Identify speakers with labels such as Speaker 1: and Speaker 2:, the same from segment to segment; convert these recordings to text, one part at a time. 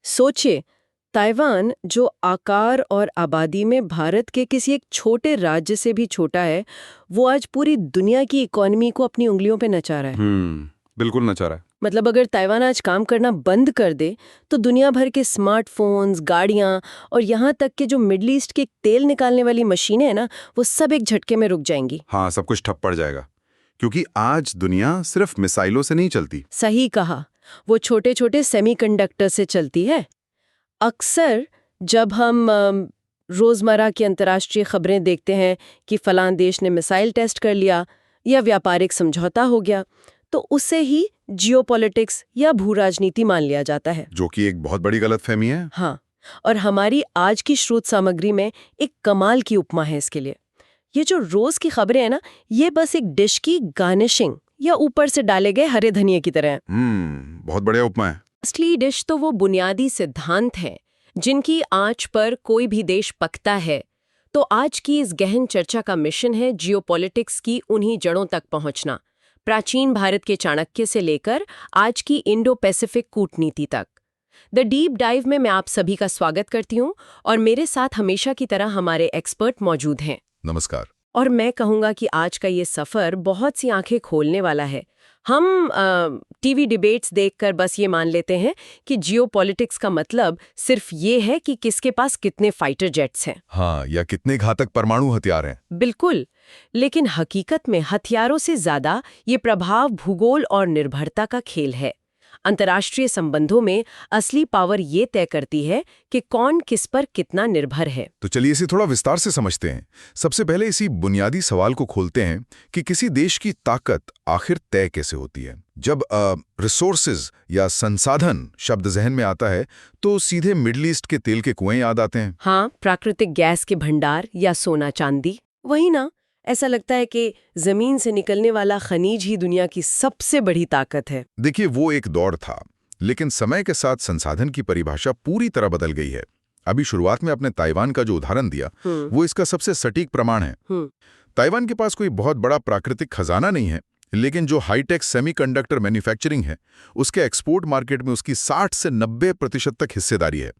Speaker 1: सोचिए, ताइवान जो आकार और आबादी में भारत के किसी एक छोटे राज्य से भी छोटा है, वो आज पूरी दुनिया की इकोनॉमी को अपनी उंगलियों पे नचा रहा है।
Speaker 2: बिल्कुल नचा रहा है।
Speaker 1: मतलब अगर ताइवान आज काम करना बंद कर दे तो दुनिया भर के स्मार्टफोन्स, गाड़ियां और यहाँ तक कि जो मिडल ईस्ट के तेल निकालने वाली मशीनें हैं ना, वो सब एक झटके में रुक जाएंगी।
Speaker 2: हाँ, सब कुछ ठप पड़ जाएगा, क्योंकि आज दुनिया सिर्फ मिसाइलों से नहीं चलती।
Speaker 1: सही कहा, वो छोटे छोटे सेमीकंडक्टर से चलती है। अक्सर जब हम रोजमर्रा की अंतर्राष्ट्रीय खबरें देखते हैं कि फलां देश ने मिसाइल टेस्ट कर लिया या व्यापारिक समझौता हो गया, तो उसे ही जियोपॉलिटिक्स या भू राजनीति मान लिया जाता है,
Speaker 2: जो कि एक बहुत बड़ी गलतफहमी है।
Speaker 1: हाँ, और हमारी आज की स्रोत सामग्री में एक कमाल की उपमा है इसके लिए। ये जो रोज की खबरें हैं ना, ये बस एक डिश की गार्निशिंग या ऊपर से डाले गए हरे धनिये की तरह है।
Speaker 2: बहुत बढ़िया उपमा है।
Speaker 1: असली डिश तो वो बुनियादी सिद्धांत हैं जिनकी आंच पर कोई भी देश पकता है। तो आज की इस गहन चर्चा का मिशन है जियोपॉलिटिक्स की उन्हीं जड़ों तक पहुंचना, प्राचीन भारत के चाणक्य से लेकर आज की इंडो पैसिफिक कूटनीति तक। द डीप डाइव में मैं आप सभी का स्वागत करती हूँ और मेरे साथ हमेशा की तरह हमारे एक्सपर्ट मौजूद हैं।
Speaker 2: नमस्कार।
Speaker 1: और मैं कहूँगा कि आज का ये सफ़र बहुत सी आंखें खोलने वाला है। हम टीवी डिबेट्स देखकर बस ये मान लेते हैं कि जियोपॉलिटिक्स का मतलब सिर्फ ये है कि किसके पास कितने फाइटर जेट्स हैं।
Speaker 2: हाँ, या कितने घातक परमाणु हथियार हैं।
Speaker 1: बिल्कुल, लेकिन हकीकत में हथियारों से ज्यादा ये प्रभाव भूगोल और निर्भरता का खेल है। अंतर्राष्ट्रीय संबंधों में असली पावर ये तय करती है कि कौन किस पर कितना निर्भर है।
Speaker 2: तो चलिए इसे थोड़ा विस्तार से समझते हैं। सबसे पहले इसी बुनियादी सवाल को खोलते हैं कि किसी देश की ताकत आखिर तय कैसे होती है। जब रिसोर्सेज या संसाधन शब्द जहन में आता है तो सीधे मिडल ईस्ट के तेल के कुएं याद आते हैं।
Speaker 1: हाँ, प्राकृतिक गैस के भंडार या सोना चांदी, वही ना। ऐसा लगता है कि जमीन से निकलने वाला खनिज ही दुनिया की सबसे बड़ी ताकत है।
Speaker 2: देखिए, वो एक दौर था, लेकिन समय के साथ संसाधन की परिभाषा पूरी तरह बदल गई है। अभी शुरुआत में आपने ताइवान का जो उदाहरण दिया, वो इसका सबसे सटीक प्रमाण है। ताइवान के पास कोई बहुत बड़ा प्राकृतिक खजाना नहीं है, लेकिन जो हाईटेक सेमीकंडक्टर मैन्युफैक्चरिंग है, उसके एक्सपोर्ट मार्केट में उसकी 60 से 90% तक हिस्सेदारी है।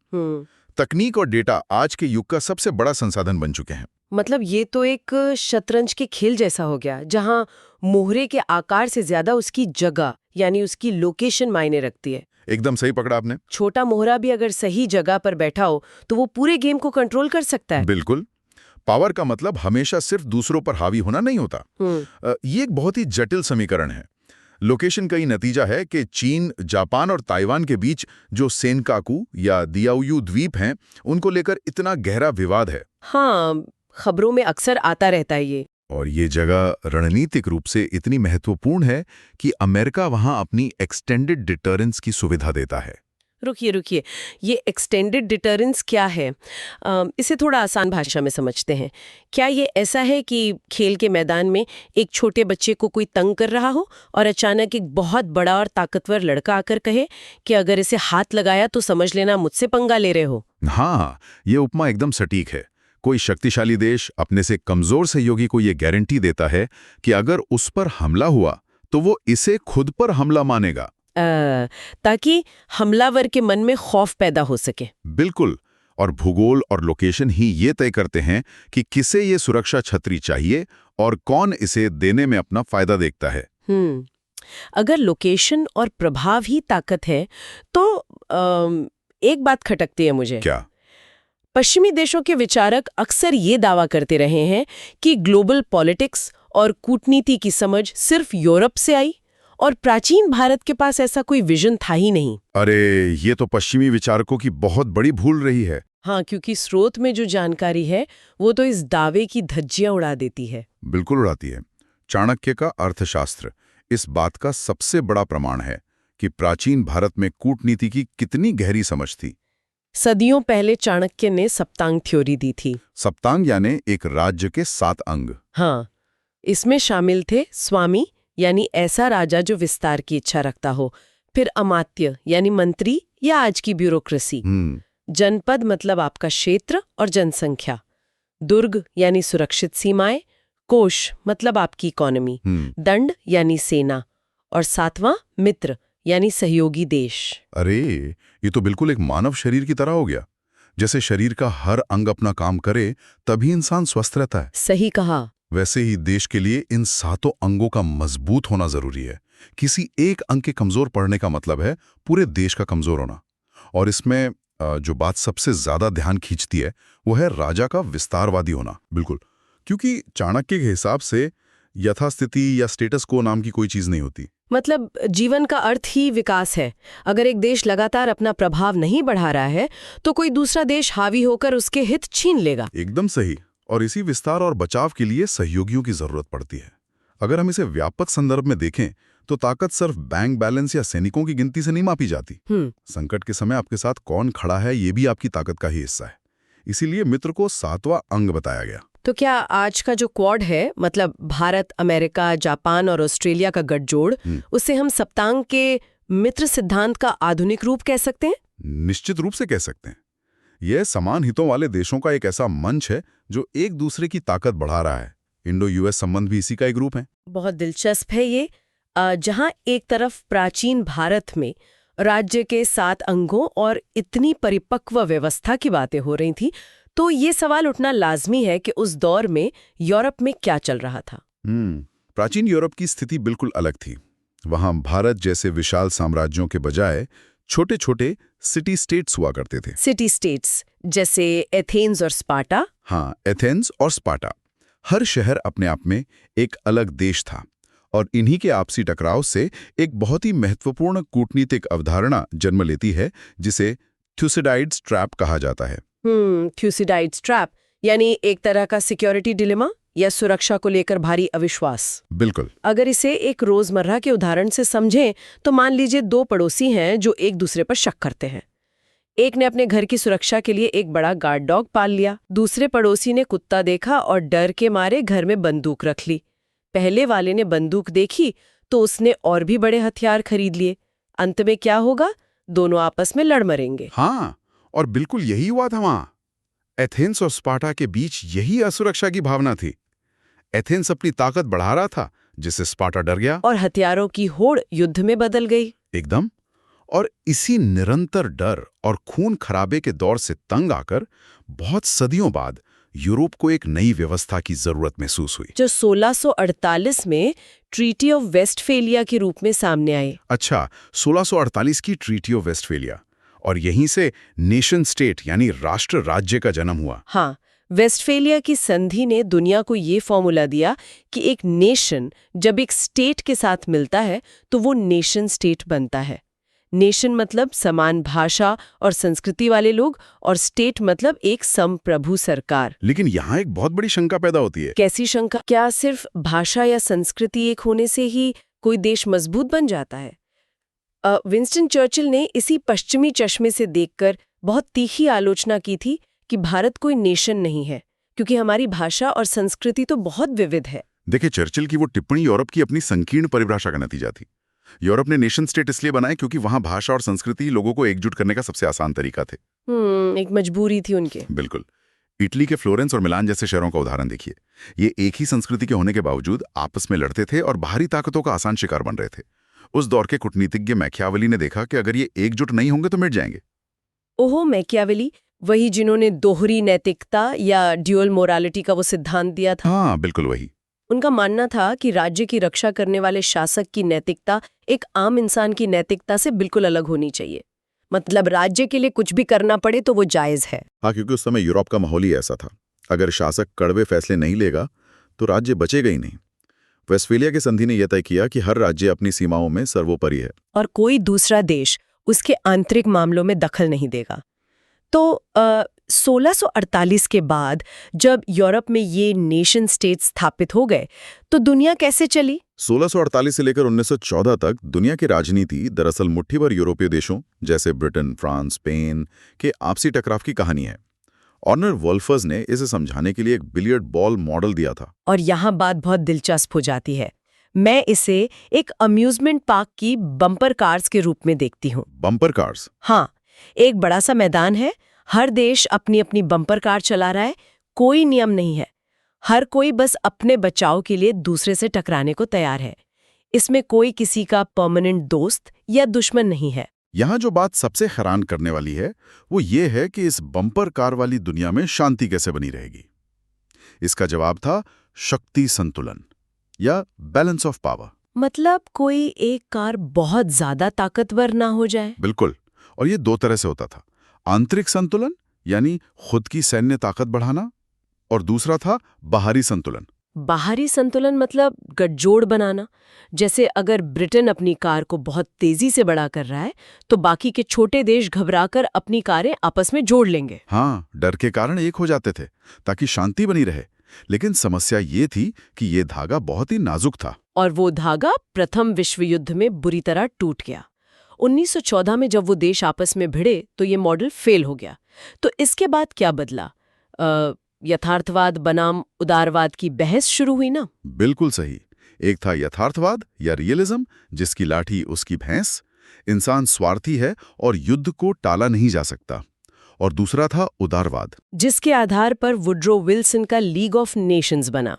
Speaker 2: तकनीक और डेटा आज के युग का सबसे बड़ा संसाधन बन चुके हैं।
Speaker 1: मतलब ये तो एक शतरंज के खेल जैसा हो गया, जहां मोहरे के आकार से ज्यादा उसकी जगह यानी उसकी लोकेशन मायने रखती है।
Speaker 2: एकदम सही पकड़ा आपने। ये
Speaker 1: मोहरा भी अगर सही जगह पर बैठा हो तो वो पूरे गेम को कंट्रोल कर सकता है।
Speaker 2: बिल्कुल। पावर का मतलब हमेशा सिर्फ दूसरों पर हावी होना नहीं होता। ये एक बहुत ही जटिल समीकरण है। लोकेशन का ही नतीजा है कि चीन, जापान और ताइवान के बीच जो सेनकाकू या दियाओयू द्वीप हैं, उनको लेकर इतना गहरा विवाद है।
Speaker 1: हाँ, खबरों में अक्सर आता रहता है ये।
Speaker 2: और ये जगह रणनीतिक रूप से इतनी महत्वपूर्ण है कि अमेरिका वहां अपनी एक्सटेंडेड डिटरेंस की सुविधा देता है।
Speaker 1: रुकिए, ये एक्सटेंडेड डिटरेंस क्या है? इसे थोड़ा आसान भाषा में समझते हैं। क्या ये ऐसा है कि खेल के मैदान में एक छोटे बच्चे को कोई तंग कर रहा हो और अचानक एक बहुत बड़ा और ताकतवर लड़का आकर कहे कि अगर इसे हाथ लगाया तो समझ लेना मुझसे पंगा ले रहे हो?
Speaker 2: हाँ, ये उपमा एकदम सटीक है। कोई शक्तिशाली देश अपने से कमजोर सहयोगी को ये गारंटी देता है कि अगर उस पर हमला हुआ तो वो इसे खुद पर हमला मानेगा,
Speaker 1: ताकि हमलावर के मन में खौफ पैदा हो सके।
Speaker 2: बिल्कुल। और भूगोल और लोकेशन ही ये तय करते हैं कि किसे ये सुरक्षा छतरी चाहिए और कौन इसे देने में अपना फायदा देखता है।
Speaker 1: अगर लोकेशन और प्रभाव ही ताकत है तो एक बात खटकती है मुझे।
Speaker 2: क्या?
Speaker 1: पश्चिमी देशों के विचारक अक्सर ये दावा करते रहे हैं कि ग्लोबल पॉलिटिक्स और कूटनीति की समझ सिर्फ यूरोप से आई और प्राचीन भारत के पास ऐसा कोई विजन था ही नहीं।
Speaker 2: अरे, ये तो पश्चिमी विचारकों की बहुत बड़ी भूल रही है।
Speaker 1: हाँ, क्योंकि स्रोत में जो जानकारी है वो तो इस दावे की धज्जियां उड़ा देती है।
Speaker 2: बिल्कुल उड़ाती है। चाणक्य का अर्थशास्त्र इस बात का सबसे बड़ा प्रमाण है कि प्राचीन भारत में कूटनीति की कितनी गहरी समझ थी।
Speaker 1: सदियों पहले चाणक्य ने सप्तांग थ्योरी दी थी।
Speaker 2: सप्तांग यानी एक राज्य के 7 अंग।
Speaker 1: हाँ, इसमें शामिल थे स्वामी यानी ऐसा राजा जो विस्तार की इच्छा रखता हो, फिर अमात्य यानी मंत्री या आज की ब्यूरोक्रेसी, जनपद मतलब आपका क्षेत्र और जनसंख्या, दुर्ग यानी सुरक्षित सीमाएं, कोश मतलब आपकी इकोनॉमी, दंड यानी सेना, और 7वां मित्र यानी सहयोगी देश।
Speaker 2: अरे, ये तो बिल्कुल एक मानव शरीर की तरह हो गया। जैसे शरीर का हर अंग अपना काम करे तभी इंसान स्वस्थ रहता है।
Speaker 1: सही कहा।
Speaker 2: वैसे ही देश के लिए इन सातों अंगों का मजबूत होना जरूरी है। किसी एक अंग के कमजोर पड़ने का मतलब है पूरे देश का कमजोर होना। और इसमें जो बात सबसे ज्यादा ध्यान खींचती है वो है राजा का विस्तारवादी होना। बिल्कुल, क्योंकि चाणक्य के हिसाब से यथास्थिति या स्टेटस को नाम की कोई चीज नहीं होती।
Speaker 1: मतलब जीवन का अर्थ ही विकास है। अगर एक देश लगातार अपना प्रभाव नहीं बढ़ा रहा है तो कोई दूसरा देश हावी होकर उसके हित छीन लेगा।
Speaker 2: एकदम सही। और इसी विस्तार और बचाव के लिए सहयोगियों की जरूरत पड़ती है। अगर हम इसे व्यापक संदर्भ में देखें तो ताकत सिर्फ बैंक बैलेंस या सैनिकों की गिनती से नहीं मापी जाती। संकट के समय आपके साथ कौन खड़ा है ये भी आपकी ताकत का ही हिस्सा है। इसीलिए मित्र को सातवां अंग बताया गया।
Speaker 1: तो क्या आज का जो क्वाड है, मतलब भारत, अमेरिका, जापान और ऑस्ट्रेलिया का गठजोड़, उसे हम सप्तांग के मित्र सिद्धांत का आधुनिक रूप कह सकते हैं?
Speaker 2: निश्चित रूप से कह सकते हैं। यह समान हितों वाले देशों का एक ऐसा मंच है जो एक दूसरे की ताकत बढ़ा रहा है। इंडो यूएस संबंध भी इसी का एक रूप है।
Speaker 1: बहुत दिलचस्प है ये। जहां एक तरफ प्राचीन भारत में राज्य के 7 अंगों और इतनी परिपक्व व्यवस्था की बातें हो रही थी, तो ये सवाल उठना लाजमी है कि उस दौर में यूरोप में क्या चल रहा था।
Speaker 2: प्राचीन यूरोप की स्थिति बिल्कुल अलग थी। वहां भारत जैसे विशाल साम्राज्यों के बजाय छोटे छोटे सिटी स्टेट्स हुआ करते थे।
Speaker 1: सिटी स्टेट्स जैसे एथेंस और स्पार्टा?
Speaker 2: हाँ, एथेंस और स्पार्टा। हर शहर अपने आप में एक अलग देश था और इन्हीं के आपसी टकराव से एक बहुत ही महत्वपूर्ण कूटनीतिक अवधारणा जन्म लेती है जिसे थ्यूसिडाइड्स ट्रैप कहा जाता है।
Speaker 1: थ्यूसिडाइड्स ट्रैप यानी एक तरह का सिक्योरिटी डिलेमा या सुरक्षा को लेकर भारी अविश्वास।
Speaker 2: बिल्कुल।
Speaker 1: अगर इसे एक रोजमर्रा के उदाहरण से समझें तो मान लीजिए 2 पड़ोसी हैं जो एक दूसरे पर शक करते हैं। एक ने अपने घर की सुरक्षा के लिए एक बड़ा गार्ड डॉग पाल लिया। दूसरे पड़ोसी ने कुत्ता देखा और डर के मारे घर में बंदूक रख ली। पहले वाले ने बंदूक देखी तो उसने और भी बड़े हथियार खरीद लिए। अंत में क्या होगा? दोनों आपस में लड़ मरेंगे।
Speaker 2: हाँ, और बिल्कुल यही हुआ था वहां। एथेंस और स्पार्टा के बीच यही असुरक्षा की भावना थी। एथेंस अपनी ताकत बढ़ा रहा था जिससे स्पार्टा डर गया
Speaker 1: और हथियारों की होड़ युद्ध में बदल गई।
Speaker 2: एकदम। और इसी निरंतर डर और खून खराबे के दौर से तंग आकर बहुत सदियों बाद यूरोप को एक नई व्यवस्था की जरूरत महसूस हुई,
Speaker 1: जो 1648 में ट्रीटी ऑफ वेस्टफेलिया के रूप में सामने आई।
Speaker 2: अच्छा, 1648 की ट्रीटी ऑफ वेस्टफेलिया। और यहीं से नेशन स्टेट यानी राष्ट्र राज्य का जन्म हुआ।
Speaker 1: हाँ, वेस्टफेलिया की संधि ने दुनिया को ये फॉर्मूला दिया कि एक नेशन जब एक स्टेट के साथ मिलता है तो वो नेशन स्टेट बनता है। नेशन मतलब समान भाषा और संस्कृति वाले लोग, और स्टेट मतलब एक संप्रभु सरकार।
Speaker 2: लेकिन यहाँ एक बहुत बड़ी शंका पैदा होती है।
Speaker 1: कैसी शंका? क्या सिर्फ भाषा या संस्कृति एक होने से ही कोई देश मजबूत बन जाता है? विंस्टन चर्चिल ने इसी पश्चिमी चश्मे से देखकर बहुत तीखी आलोचना की थी कि भारत कोई नेशन नहीं है क्योंकि हमारी भाषा और संस्कृति तो बहुत विविध है।
Speaker 2: देखिए, चर्चिल की वो टिप्पणी यूरोप की अपनी संकीर्ण परिभाषा का नतीजा थी। यूरोप ने नेशन स्टेट इसलिए बनाए क्योंकि वहां भाषा और संस्कृति लोगों को एकजुट करने का सबसे आसान तरीका थे।
Speaker 1: एक मजबूरी थी उनके।
Speaker 2: बिल्कुल। इटली के फ्लोरेंस और मिलान जैसे शहरों का उदाहरण देखिए। ये एक ही संस्कृति के होने के बावजूद आपस में लड़ते थे और बाहरी ताकतों का आसान शिकार बन रहे थे। उस दौर के कूटनीतिज्ञ मैकियावेली ने देखा कि अगर ये एकजुट नहीं होंगे तो मिट जाएंगे।
Speaker 1: ओहो, मैकियावेली, वही जिन्होंने दोहरी नैतिकता या ड्यूअल मोरालिटी का वो सिद्धांत दिया था।
Speaker 2: हाँ, बिल्कुल वही।
Speaker 1: उनका मानना था कि राज्य की रक्षा करने वाले शासक की नैतिकता एक आम इंसान की नैतिकता से बिल्कुल अलग होनी चाहिए। मतलब राज्य के लिए कुछ भी करना पड़े तो वो जायज है।
Speaker 2: हाँ, क्योंकि उस समय यूरोप का माहौल ही ऐसा था। अगर शासक कड़वे फैसले नहीं लेगा तो राज्य बचेगा ही नहीं। वेस्टफेलिया की संधि ने यह तय किया कि हर राज्य अपनी सीमाओं में सर्वोपरि है
Speaker 1: और कोई दूसरा देश उसके आंतरिक मामलों में दखल नहीं देगा। तो 1648 के बाद जब यूरोप में ये नेशन स्टेट स्थापित हो गए तो दुनिया कैसे चली?
Speaker 2: 1648 से लेकर 1914 तक दुनिया की राजनीति दरअसल मुट्ठी भर यूरोपीय देशों जैसे ब्रिटेन, फ्रांस, स्पेन के आपसी टकराव की कहानी है। ऑर्नर वोल्फर्स ने इसे समझाने के लिए एक बिलियर्ड बॉल मॉडल दिया था।
Speaker 1: और यहाँ बात बहुत दिलचस्प हो जाती है। मैं इसे एक अम्यूजमेंट पार्क की बम्पर कार्स के रूप में देखती हूँ।
Speaker 2: Bumper cars?
Speaker 1: हाँ, एक बड़ा सा मैदान है, हर देश अपनी अपनी बम्पर कार चला रहा है, कोई नियम नहीं है, हर कोई बस अपने बचाव के लिए दूसरे से टकराने को तैयार है। इसमें कोई किसी का परमानेंट दोस्त या दुश्मन नहीं है।
Speaker 2: यहाँ जो बात सबसे हैरान करने वाली है वो ये है कि इस बम्पर कार वाली दुनिया में शांति कैसे बनी रहेगी। इसका जवाब था शक्ति संतुलन या बैलेंस ऑफ पावर।
Speaker 1: मतलब कोई एक कार बहुत ज्यादा ताकतवर ना हो जाए।
Speaker 2: बिल्कुल। और ये दो तरह से होता था, आंतरिक संतुलन यानी खुद की सैन्य ताकत बढ़ाना, और दूसरा था बाहरी संतुलन।
Speaker 1: बाहरी संतुलन मतलब गठजोड़ बनाना। जैसे अगर ब्रिटेन अपनी कार को बहुत तेजी से बड़ा कर रहा है तो बाकी के छोटे देश घबराकर अपनी कारें आपस में जोड़ लेंगे।
Speaker 2: हाँ, डर के कारण एक हो जाते थे ताकि शांति बनी रहे। लेकिन समस्या ये थी कि ये धागा बहुत ही नाजुक था।
Speaker 1: और वो धागा प्रथम विश्व युद्ध में बुरी तरह टूट गया। 1914 में जब वो देश आपस में भिड़े तो ये मॉडल फेल हो गया। तो इसके बाद क्या बदला? यथार्थवाद बनाम उदारवाद की बहस शुरू हुई ना?
Speaker 2: बिल्कुल सही। एक था यथार्थवाद या रियलिज्म, जिसकी लाठी उसकी भैंस, इंसान स्वार्थी है और युद्ध को टाला नहीं जा सकता। और दूसरा था उदारवाद,
Speaker 1: जिसके आधार पर वुड्रो विल्सन का लीग ऑफ नेशंस बना।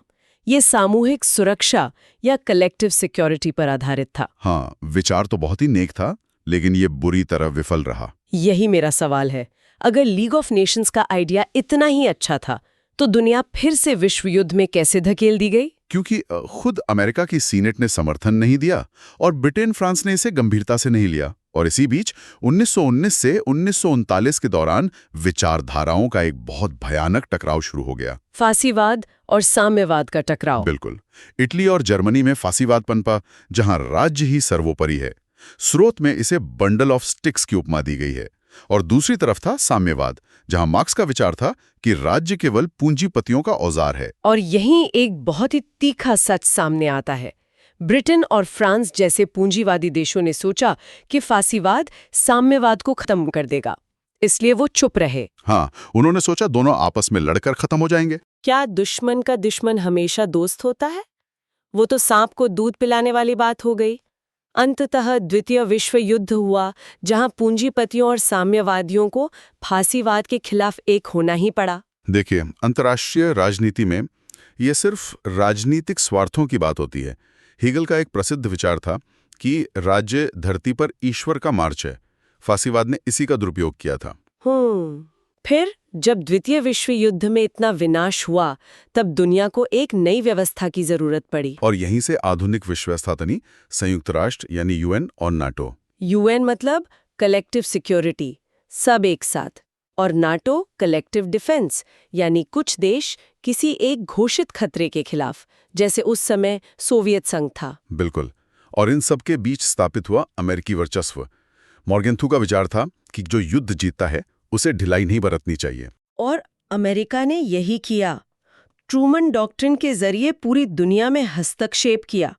Speaker 1: ये सामूहिक सुरक्षा या कलेक्टिव सिक्योरिटी पर आधारित था।
Speaker 2: हाँ, विचार तो बहुत ही नेक था, लेकिन ये बुरी तरह विफल रहा।
Speaker 1: यही मेरा सवाल है। अगर लीग ऑफ नेशंस का आइडिया इतना ही अच्छा था तो दुनिया फिर से विश्व युद्ध में कैसे धकेल दी गई?
Speaker 2: क्योंकि खुद अमेरिका की सीनेट ने समर्थन नहीं दिया और ब्रिटेन फ्रांस ने इसे गंभीरता से नहीं लिया। और इसी बीच 1919 से 1939 के दौरान विचारधाराओं का एक बहुत भयानक टकराव शुरू हो गया।
Speaker 1: फासीवाद और साम्यवाद का टकराव।
Speaker 2: बिल्कुल। इटली और जर्मनी में फासीवाद पनपा, जहां राज्य ही सर्वोपरि है। स्रोत में इसे बंडल ऑफ स्टिक्स की उपमा दी गई है। और दूसरी तरफ था साम्यवाद, जहां मार्क्स का विचार था कि राज्य केवल पूंजीपतियों का औजार है।
Speaker 1: और यहीं एक बहुत ही तीखा सच सामने आता है। ब्रिटेन और फ्रांस जैसे पूंजीवादी देशों ने सोचा कि फासीवाद साम्यवाद को खत्म कर देगा, इसलिए वो चुप रहे।
Speaker 2: हाँ, उन्होंने सोचा दोनों आपस में लड़कर खत्म हो जाएंगे।
Speaker 1: क्या दुश्मन का दुश्मन हमेशा दोस्त होता है? वो तो सांप को दूध पिलाने वाली बात हो गई। अंततः द्वितीय विश्व युद्ध हुआ, जहां पूंजीपतियों और साम्यवादियों को फासीवाद के खिलाफ एक होना ही पड़ा।
Speaker 2: देखिए, अंतर्राष्ट्रीय राजनीति में ये सिर्फ राजनीतिक स्वार्थों की बात होती है। हीगल का एक प्रसिद्ध विचार था कि राज्य धरती पर ईश्वर का मार्च है। फासीवाद ने इसी का दुरुपयोग किया था।
Speaker 1: फिर जब द्वितीय विश्व युद्ध में इतना विनाश हुआ, तब दुनिया को एक नई व्यवस्था की जरूरत पड़ी।
Speaker 2: और यहीं से आधुनिक विश्व व्यवस्था बनी, संयुक्त राष्ट्र यानी यूएन और नाटो।
Speaker 1: यूएन मतलब कलेक्टिव सिक्योरिटी, सब एक साथ, और नाटो कलेक्टिव डिफेंस, यानी कुछ देश किसी एक घोषित खतरे के खिलाफ, जैसे उस समय सोवियत संघ था।
Speaker 2: बिल्कुल। और इन सब के बीच स्थापित हुआ अमेरिकी वर्चस्व। मॉर्गेंथू का विचार था कि जो युद्ध जीतता है उसे ढिलाई नहीं बरतनी चाहिए।
Speaker 1: और अमेरिका ने यही किया। ट्रूमन डॉक्ट्रिन के जरिए पूरी दुनिया में हस्तक्षेप किया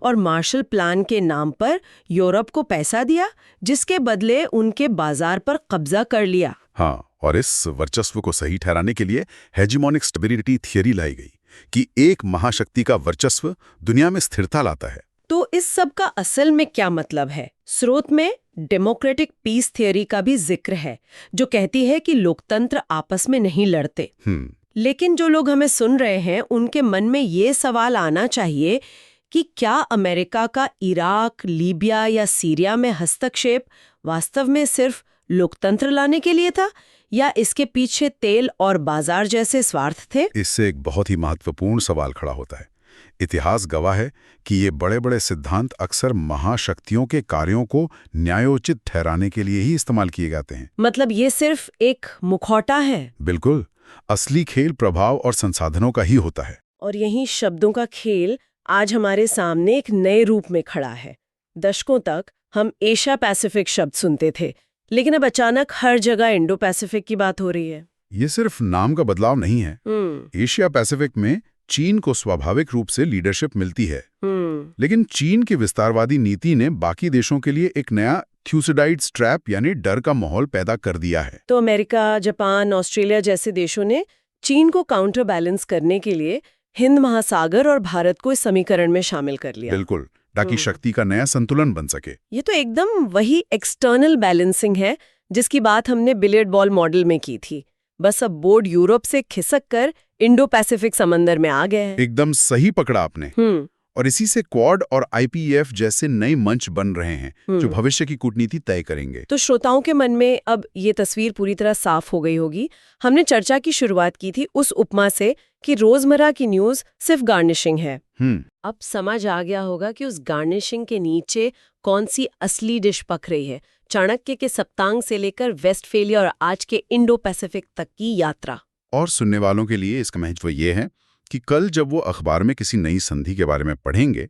Speaker 1: और मार्शल प्लान के नाम पर यूरोप को पैसा दिया, जिसके बदले उनके बाजार पर कब्जा कर लिया।
Speaker 2: हाँ, और इस वर्चस्व को सही ठहराने के लिए हेजिमोनिक स्टेबिलिटी थियरी लाई गई कि एक महाशक्ति का वर्चस्व दुनिया में स्थिरता लाता है।
Speaker 1: तो इस सब का असल में क्या मतलब है? स्रोत में डेमोक्रेटिक पीस थियरी का भी जिक्र है, जो कहती है कि लोकतंत्र आपस में नहीं लड़ते। लेकिन जो लोग हमें सुन रहे हैं, उनके मन में ये सवाल आना चाहिए कि क्या अमेरिका का इराक, लीबिया या सीरिया में हस्तक्षेप वास्तव में सिर्फ लोकतंत्र लाने के लिए था, या इसके पीछे तेल और बाजार जैसे स्वार्थ थे?
Speaker 2: इससे एक बहुत ही महत्वपूर्ण सवाल खड़ा होता है। इतिहास गवाह है कि ये बड़े बड़े सिद्धांत अक्सर महाशक्तियों के कार्यों को न्यायोचित ठहराने के लिए ही इस्तेमाल किए जाते हैं।
Speaker 1: मतलब ये सिर्फ एक मुखौटा है?
Speaker 2: बिल्कुल। असली खेल प्रभाव और संसाधनों का ही होता है।
Speaker 1: और यही शब्दों का खेल आज हमारे सामने एक नए रूप में खड़ा है। दशकों तक हम एशिया पैसिफिक शब्द सुनते थे, लेकिन अब अचानक हर जगह इंडो पैसिफिक की बात हो रही है।
Speaker 2: ये सिर्फ नाम का बदलाव नहीं है। एशिया पैसिफिक में चीन को स्वाभाविक रूप से लीडरशिप मिलती है, लेकिन चीन की विस्तारवादी नीति ने बाकी देशों के लिए एक नया थ्यूसिडाइड्स ट्रैप यानी डर का माहौल पैदा कर दिया है।
Speaker 1: तो अमेरिका, जापान, ऑस्ट्रेलिया जैसे देशों ने चीन को काउंटर बैलेंस करने के लिए हिंद महासागर और भारत को इस समीकरण में शामिल कर लिया।
Speaker 2: बिल्कुल, ताकि शक्ति का नया संतुलन बन सके।
Speaker 1: ये तो एकदम वही एक्सटर्नल बैलेंसिंग है जिसकी बात हमने बिलियर्ड बॉल मॉडल में की थी। बस अब बोर्ड यूरोप से खिसक कर इंडो पैसिफिक समंदर में आ गए हैं।
Speaker 2: एकदम सही पकड़ा आपने।
Speaker 3: और इसी से क्वाड और IPEF जैसे नए मंच बन रहे हैं जो भविष्य की कूटनीति तय करेंगे।
Speaker 1: तो श्रोताओं के मन में अब ये तस्वीर पूरी तरह साफ हो गई होगी। हमने चर्चा की शुरुआत की थी उस उपमा से कि रोजमर्रा की न्यूज़ सिर्फ गार्निशिंग है। अब समझ आ गया होगा कि उस गार्निशिंग के नीचे कौन सी असली डिश पक रही है। चाणक्य के सप्तांग से लेकर वेस्टफेलिया और आज के इंडो पैसिफिक तक की यात्रा।
Speaker 3: और सुनने वालों के लिए इसका महत्व ये है कि कल जब वो अखबार में किसी नई संधि के बारे में पढ़ेंगे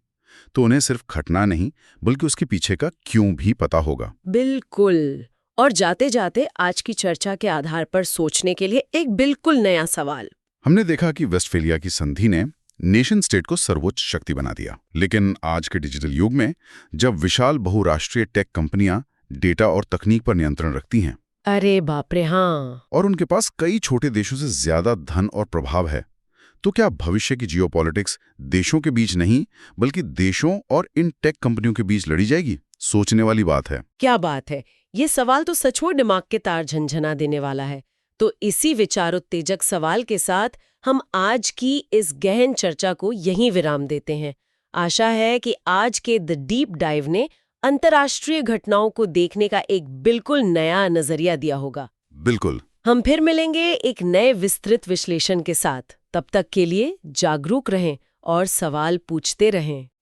Speaker 3: तो उन्हें सिर्फ घटना नहीं बल्कि उसके पीछे का क्यों भी पता होगा।
Speaker 1: बिल्कुल। और जाते जाते आज की चर्चा के आधार पर सोचने के लिए एक बिल्कुल नया सवाल।
Speaker 3: हमने देखा कि वेस्टफेलिया की संधि ने नेशन स्टेट को सर्वोच्च शक्ति बना दिया, लेकिन आज के डिजिटल युग में जब विशाल बहुराष्ट्रीय टेक कंपनियां डेटा और तकनीक पर नियंत्रण रखती हैं,
Speaker 1: अरे बाप रे, हाँ,
Speaker 3: और उनके पास कई छोटे देशों से ज्यादा धन और प्रभाव है, तो क्या भविष्य की जियोपॉलिटिक्स देशों के बीच नहीं बल्कि देशों और इन टेक कंपनियों के बीच लड़ी जाएगी? सोचने वाली बात है।
Speaker 1: क्या बात है। ये सवाल तो सचमुच दिमाग के तार झंझना देने वाला है। तो इसी विचारोत्तेजक सवाल के साथ हम आज की इस गहन चर्चा को यहीं विराम देते हैं। आशा है कि आज के द डीप डाइव ने अंतर्राष्ट्रीय घटनाओं को देखने का एक बिल्कुल नया नजरिया दिया होगा।
Speaker 3: बिल्कुल।
Speaker 1: हम फिर मिलेंगे एक नए विस्तृत विश्लेषण के साथ। तब तक के लिए जागरूक रहें और सवाल पूछते रहें।